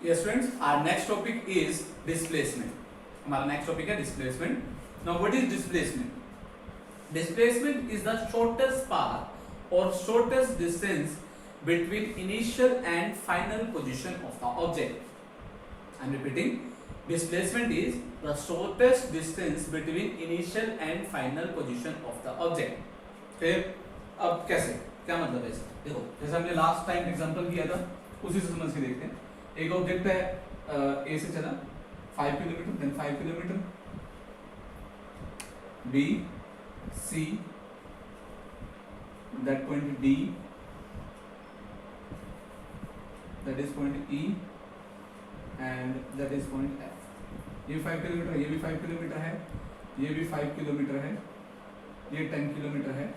Yes friends, our next topic is displacement. हमारा next topic है displacement. Now what is displacement? Displacement is the shortest path or shortest distance between initial and final position of the object. I'm repeating. Displacement is the shortest distance between initial and final position of the object. फिर अब कैसे, क्या मतलब है इसका? देखो, जैसे हमने लास्ट टाइम एग्जांपल किया था, उसी से समझ के देखते हैं. एक ऑब्जेक्ट है ए से चला 5 kilometre, then 5 kilometre, B C, that point D, that is point E and that is point F. ये 5 किलोमीटर है, ये भी 5 किलोमीटर है, ये भी 5 किलोमीटर है, ये 10 किलोमीटर है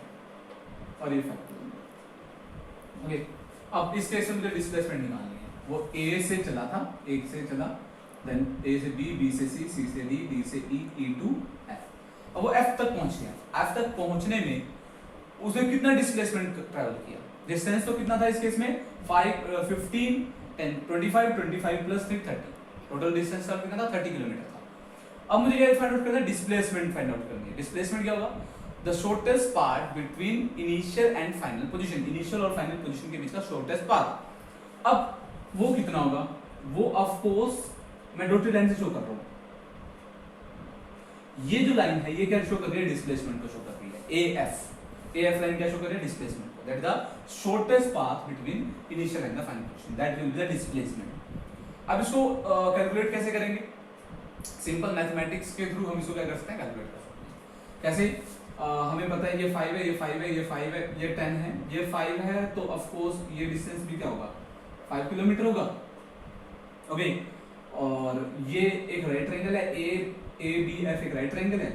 और ये 5 किलोमीटर. ओके, अब इस केस में मुझे डिस्प्लेसमेंट निकालनी है. वो ए से चला था, एक से चला, देन ए से बी, बी से सी, सी से डी, डी से ई, ई टू एफ. अब वो एफ तक पहुंच गया. एफ तक पहुंचने में उसने कितना डिस्प्लेसमेंट ट्रैवल किया? डिस्टेंस तो कितना था इस केस में? 5, 15, 10, 25, 25 प्लस 3, 30. टोटल डिस्टेंस का कितना था? 30 किलोमीटर था. अब मुझे ये फाइंड आउट करना है, डिस्प्लेसमेंट फाइंड आउट करनी है. डिस्प्लेसमेंट क्या होगा? The shortest part between initial and final position. Initial और फाइनल पोजीशन के बीच का शॉर्टेस्ट पार्ट. अब वो कितना होगा? वो ऑफ कोर्स मैं डॉटेड लाइन से शो कर रहा हूं. ये जो लाइन है ये क्या शो कर रही है? डिस्प्लेसमेंट को शो कर रही है. एएफ लाइन क्या शो कर रही है? डिस्प्लेसमेंट को. That is the shortest path between initial and the final position. That will be the displacement. अब इसको कैलकुलेट कैसे करेंगे? सिंपल मैथमेटिक्स के थ्रू हम इसको क्या कर सकते हैं? कैलकुलेट कर सकते हैं. कैसे? हमें पता है ये 5 है, ये 5 है, ये 5 है, ये 10 है, ये 5 है, तो ऑफ कोर्स ये डिस्टेंस भी क्या होगा? 5 किलोमीटर होगा. ओके, और ये एक राइट ट्रायंगल है, ए बी एफ एक राइट ट्रायंगल है.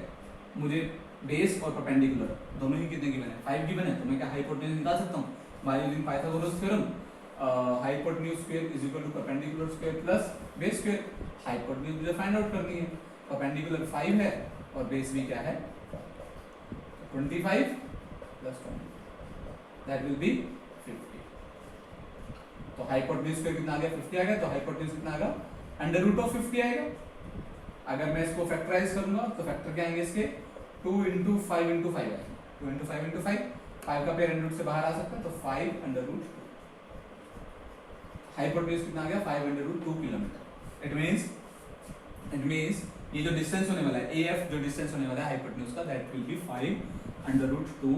मुझे बेस और परपेंडिकुलर दोनों ही कितने गिवन है? 5 गिवन है. तो मैं क्या हाइपोटेन्यूज निकाल सकता हूँ by using Pythagoras theorem. Hypotenuse square is equal to perpendicular square plus base square. Hypotenuse मुझे फाइंड आउट करनी है. परपेंडिकुलर 5 है और बेस भी क्या है? 25 प्लस 20, दैट विल बी 50. तो हाइपोटेन्यूज स्क्वायर कितना आ गया? 50 आ गया. तो हाइपोटेन्यूज कितना आएगा? अंडर रूट ऑफ 50 आएगा. अगर मैं इसको फैक्टराइज करूंगा तो फैक्टर क्या आएंगे इसके? 2 इंटू 5 इंटू 5 आएगा. 2 इंटू 5 इंटू 5, 5 का पेयर अंडर रूट से बाहर आ सकता है, तो 5 अंडर रूट 2. हाइपोटेन्यूज कितना आ गया? 5 under root 2 kilometre. It means ये जो डिस्टेंस होने वाला है एएफ, जो डिस्टेंस होने वाला है हाइपोटेन्यूज का, that will be 5 under root 2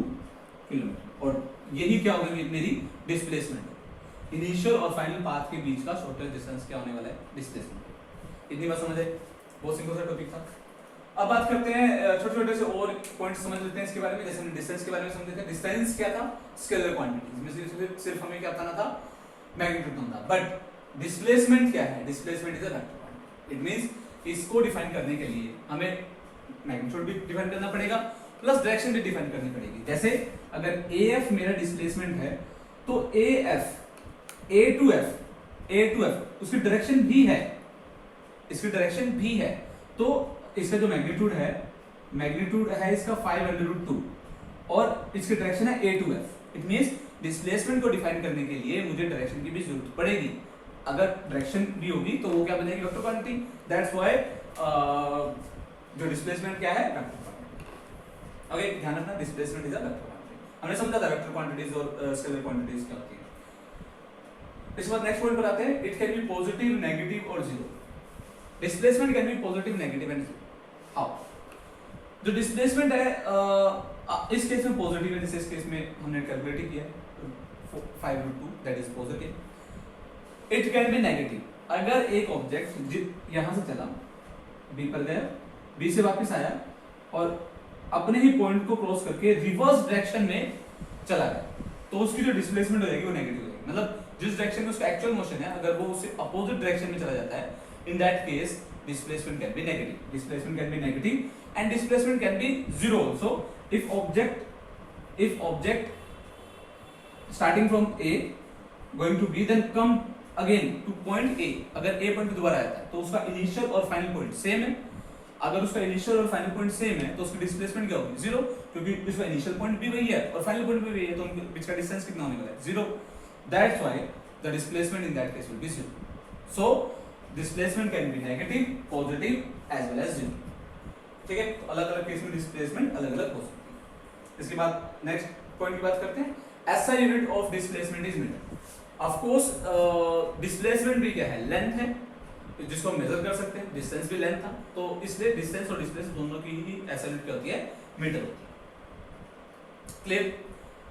kilometre. और यही क्या होगा? मेरी डिस्प्लेसमेंट. इनिशियल और फाइनल पाथ के बीच का शॉर्टेस्ट डिस्टेंस क्या होने वाला है? डिस्प्लेसमेंट. इतनी बात समझ आए? बहुत सिंपल सा टॉपिक था. अब बात करते हैं छोटे छोटे से और पॉइंट्स समझ लेते हैं इसके बारे में. जैसे हमने डिस्टेंस के बारे में समझे थे. डिस्टेंस क्या था? स्केलर क्वांटिटी में सिर्फ हमें क्या बताना था? मैग्नीट्यूड था. बट डिस्प्लेसमेंट क्या है? Displacement is a vector quantity. It means इसको डिफाइन करने के लिए हमें मैग्नीट्यूड भी डिफाइन करना पड़ेगा प्लस डायरेक्शन भी डिफाइन करनी पड़ेगी. जैसे अगर AF मेरा डिस्प्लेसमेंट है तो AF A to F उसकी डायरेक्शन भी है, इसकी डायरेक्शन भी है. तो इसका जो मैग्नीट्यूड है इसका 5 अंडर रूट 2 और इसकी डायरेक्शन है A to F. It means displacement को डिफाइन करने के लिए मुझे डायरेक्शन की भी जरूरत पड़ेगी. अगर डायरेक्शन भी होगी तो वो क्या बनेगी? Vector quantity. दैट्स व्हाई जो डिस्प्लेसमेंट क्या है? Vector quantity. ओके, ध्यान रखना, displacement is a vector quantity. हमने समझा था वेक्टर क्वांटिटीज और स्केलर क्वांटिटीज क्या होती है. इसके बाद नेक्स्ट पॉइंट पर आते हैं. It can be positive, negative और zero. Displacement can be positive, negative and zero. How? जो डिस्प्लेसमेंट है इस केस में पॉजिटिव है. जैसे इस केस में हमने कैलकुलेट किया है 5 root 2, that is positive. It can be negative. अगर एक ऑब्जेक्ट यहां से चला, बी पर गया, बी से वापस आया और अपने ही पॉइंट को क्रॉस करके रिवर्स डायरेक्शन में चला गया, तो उसकी जो डिस्प्लेसमेंट हो जाएगी वो नेगेटिव हो जाएगी. मतलब जिस डायरेक्शन में उसका एक्चुअल मोशन है, अगर वो उससे अपोजिट डायरेक्शन में चला जाता है, in that case displacement can be negative. Displacement can be negative and displacement can be zero also if object starting from A going to B then come again to point A. अगर A point पे दोबारा आता है तो उसका initial और final point same है. अगर उसका इनिशियल और फाइनल पॉइंट सेम है तो उसकी डिस्प्लेसमेंट क्या होगी? जीरो, क्योंकि उसका इनिशियल पॉइंट भी वही है और फाइनल पॉइंट भी वही है, तो उनके बीच का डिस्टेंस कितना होने वाला है? जीरो. That's why the displacement in that case will be zero. So displacement can be negative, positive as well as zero. ठीक है, तो अलग अलग केस में डिस्प्लेसमेंट अलग अलग हो सकती है। इसके बाद नेक्स्ट पॉइंट की बात करते हैं, SI unit of displacement is metre. Of course displacement भी क्या है, लेंथ है जिसको हम मेजर कर सकते हैं, डिस्टेंस भी लेंथ था, तो इसलिए डिस्टेंस और डिस्प्लेस दोनों की ही एसआई यूनिट क्या होती है, मीटर होती है। क्लियर?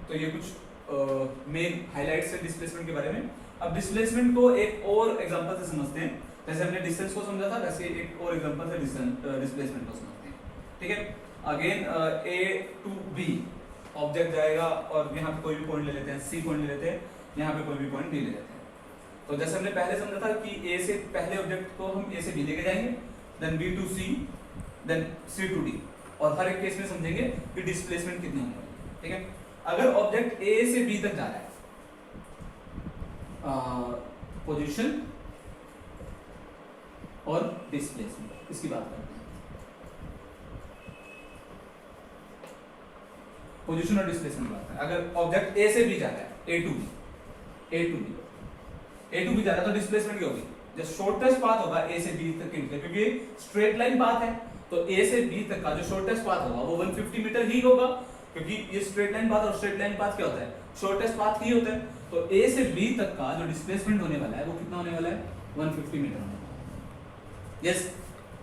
तो ये कुछ मेन हाइलाइट्स है डिस्प्लेसमेंट के बारे में। अब डिस्प्लेसमेंट को एक और एग्जांपल से समझते हैं। जैसे हमने डिस्टेंस को समझा था, वैसे एक और एग्जांपल से डिस्प्लेसमेंट को समझते हैं। ठीक है, again A to B object जाएगा और यहाँ पे कोई भी पॉइंट ले लेते हैं, सी पॉइंट ले लेते हैं, यहाँ पे कोई भी पॉइंट डी ले लेते हैं। तो जैसे हमने पहले समझा था कि ए से पहले ऑब्जेक्ट को हम ए से बी लेके जाएंगे, then B to C, then C to D, और हर एक केस में समझेंगे कि डिस्प्लेसमेंट कितनी होने वाली है। ठीक है, अगर ऑब्जेक्ट ए से बी तक जा रहा है, पोजीशन और डिस्प्लेसमेंट, इसकी बात करते हैं। पोजीशन और डिस्प्लेसमेंट बात है। अगर ऑब्जेक्ट ए से बी जा रहा है, ए टू बी जा रहा है, तो डिस्प्लेसमेंट क्या होगी, जो शॉर्टेस्ट पाथ होगा ए से बी तक के लिए, क्योंकि स्ट्रेट लाइन पाथ है, तो ए से बी तक का जो शॉर्टेस्ट पाथ होगा वो 150 मीटर ही होगा, क्योंकि ये स्ट्रेट लाइन पाथ, और स्ट्रेट लाइन पाथ क्या होता है, शॉर्टेस्ट पाथ ही होता है। तो ए से बी तक का जो डिस्प्लेसमेंट होने वाला है वो कितना होने वाला है, 150 मीटर होने वाला है। Yes,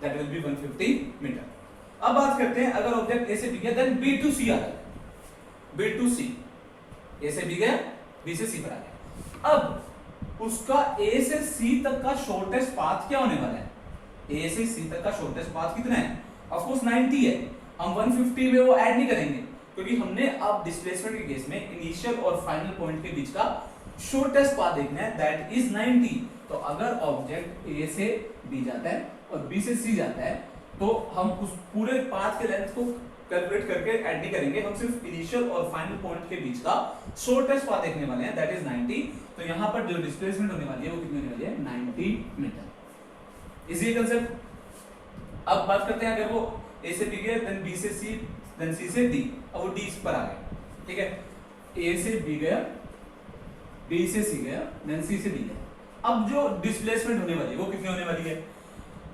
that will be 150 metre. अब बात करते हैं, अगर ऑब्जेक्ट ए से बी गया, देन बी टू सी आ रहा है, बी टू सी, ए से बी गया, बी से सी पर आ गया। अब उसका ए से सी तक का शॉर्टेस्ट पाथ क्या होने वाला है, ए से सी तक का शॉर्टेस्ट पाथ कितना है, ऑफ कोर्स 90 है। हम 150 में वो ऐड नहीं करेंगे, क्योंकि हमने अब डिस्प्लेसमेंट के केस में इनिशियल और फाइनल पॉइंट के बीच का शॉर्टेस्ट पाथ देखना है, दैट इज 90। तो अगर ऑब्जेक्ट ए से बी जाता है और बी से सी जाता है, तो हम उस पूरे पाथ के लेंथ को कैलकुलेट करके ऐड नहीं करेंगे, हम सिर्फ इनिशियल और फाइनल पॉइंट के बीच का शॉर्टेस्ट पाथ देखने वाले हैं, दैट इज 90। तो यहाँ पर जो डिस्प्लेसमेंट होने वाली है वो कितनी होने वाली है, 90 मीटर। Easy concept. अब बात करते हैं, अगर वो ए से बी गया, देन बी से सी, देन सी से डी, अब वो डी पर आ गया। ठीक है, ए से बी गया, बी से सी गया, देन सी से डी गया। अब जो डिस्प्लेसमेंट होने वाली है वो कितनी होने वाली है,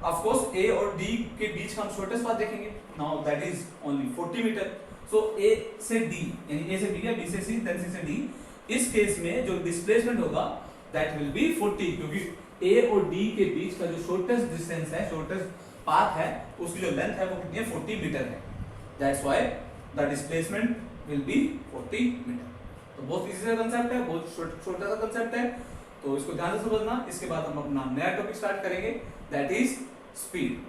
ऑफ कोर्स ए और डी के बीच का हम शॉर्टेस्ट पाथ देखेंगे, now that is only 40 metre. So A से डी, यानी ए से बी गया, बी से सी, देन सी से डी, इस केस में जो डिस्प्लेसमेंट होगा दैट विल बी 40, क्योंकि ए और डी के बीच का जो शॉर्टेस्ट डिस्टेंस है, शॉर्टेस्ट पाथ है, उसकी जो लेंथ है वो कितनी है, 40 मीटर है। That's why the displacement will be 40 metre. तो बहुत इजी सा कांसेप्ट है, बहुत छोटा सा कांसेप्ट है, तो इसको ध्यान से समझना। इसके बाद हम अपना नया टॉपिक स्टार्ट करेंगे, दैट इज स्पीड।